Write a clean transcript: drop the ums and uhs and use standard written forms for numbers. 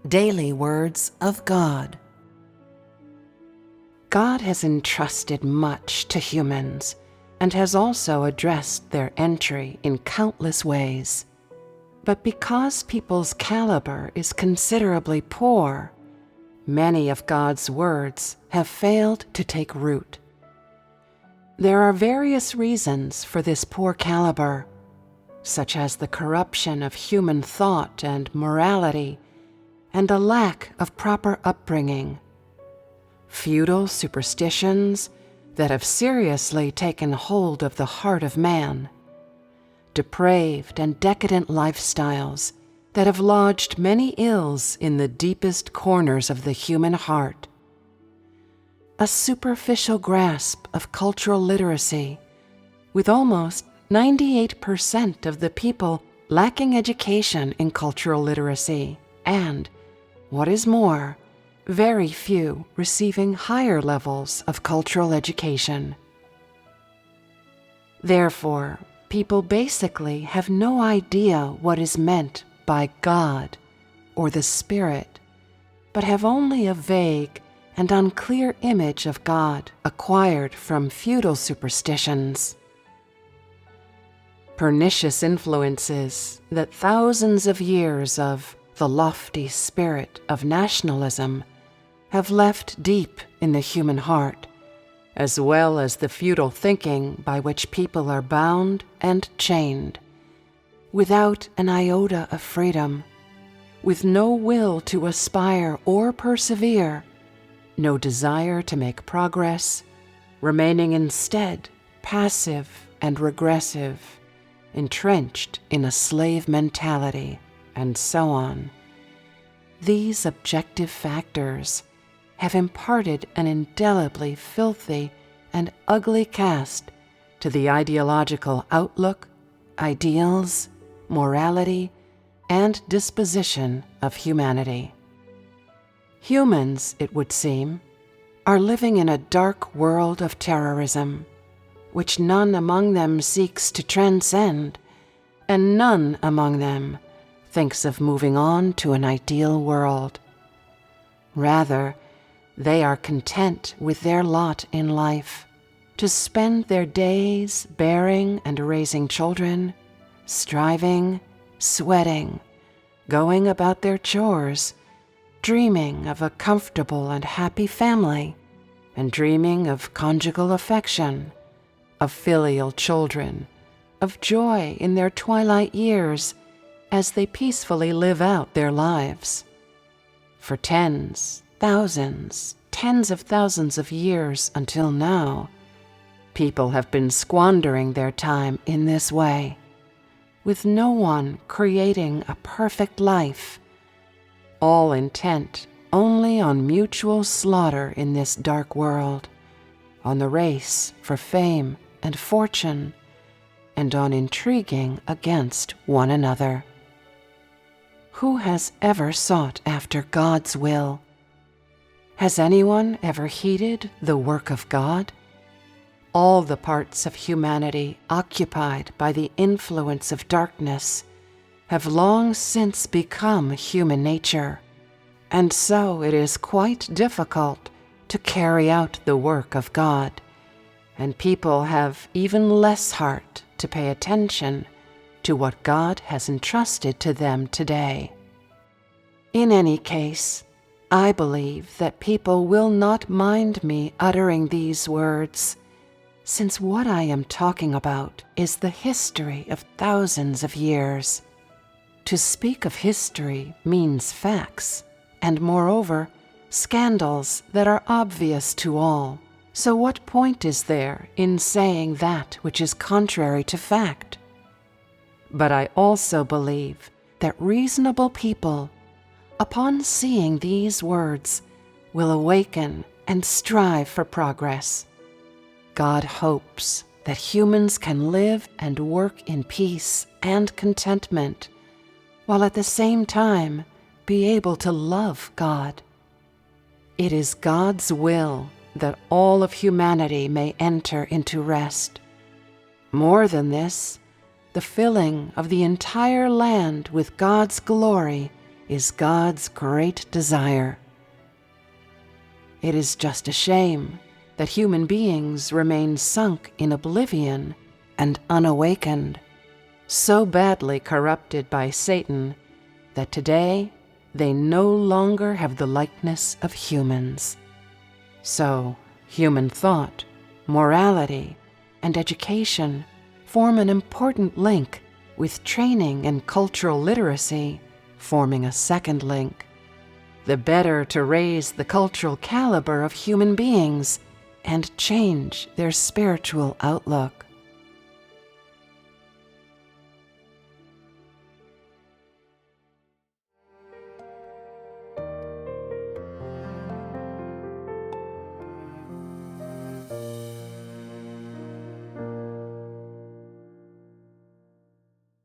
Daily Words of God. God has entrusted much to humans and has also addressed their entry in countless ways. But because people's caliber is considerably poor, many of God's words have failed to take root. There are various reasons for this poor caliber, such as the corruption of human thought and morality, and a lack of proper upbringing, feudal superstitions that have seriously taken hold of the heart of man, depraved and decadent lifestyles that have lodged many ills in the deepest corners of the human heart, a superficial grasp of cultural literacy, with almost 98% of the people lacking education in cultural literacy, and, what is more, very few receiving higher levels of cultural education. Therefore, people basically have no idea what is meant by God or the Spirit, but have only a vague and unclear image of God acquired from feudal superstitions. Pernicious influences that thousands of years of the lofty spirit of nationalism have left deep in the human heart, as well as the feudal thinking by which people are bound and chained, without an iota of freedom, with no will to aspire or persevere, no desire to make progress, remaining instead passive and regressive, entrenched in a slave mentality, and so on. These objective factors have imparted an indelibly filthy and ugly cast to the ideological outlook, ideals, morality, and disposition of humanity. Humans, it would seem, are living in a dark world of terrorism, which none among them seeks to transcend, and none among them thinks of moving on to an ideal world. Rather, they are content with their lot in life, to spend their days bearing and raising children, striving, sweating, going about their chores, dreaming of a comfortable and happy family, and dreaming of conjugal affection, of filial children, of joy in their twilight years as they peacefully live out their lives. For tens of thousands of years until now, people have been squandering their time in this way, with no one creating a perfect life, all intent only on mutual slaughter in this dark world, on the race for fame and fortune, and on intriguing against one another. Who has ever sought after God's will? Has anyone ever heeded the work of God? All the parts of humanity occupied by the influence of darkness have long since become human nature, and so it is quite difficult to carry out the work of God, and people have even less heart to pay attention to what God has entrusted to them today. In any case, I believe that people will not mind me uttering these words, since what I am talking about is the history of thousands of years. To speak of history means facts, and moreover, scandals that are obvious to all. So what point is there in saying that which is contrary to fact? But I also believe that reasonable people, upon seeing these words, will awaken and strive for progress. God hopes that humans can live and work in peace and contentment, while at the same time be able to love God. It is God's will that all of humanity may enter into rest. More than this, the filling of the entire land with God's glory is God's great desire. It is just a shame that human beings remain sunk in oblivion and unawakened, so badly corrupted by Satan that today they no longer have the likeness of humans. So, human thought, morality, and education form an important link, with training and cultural literacy forming a second link. The better to raise the cultural caliber of human beings and change their spiritual outlook.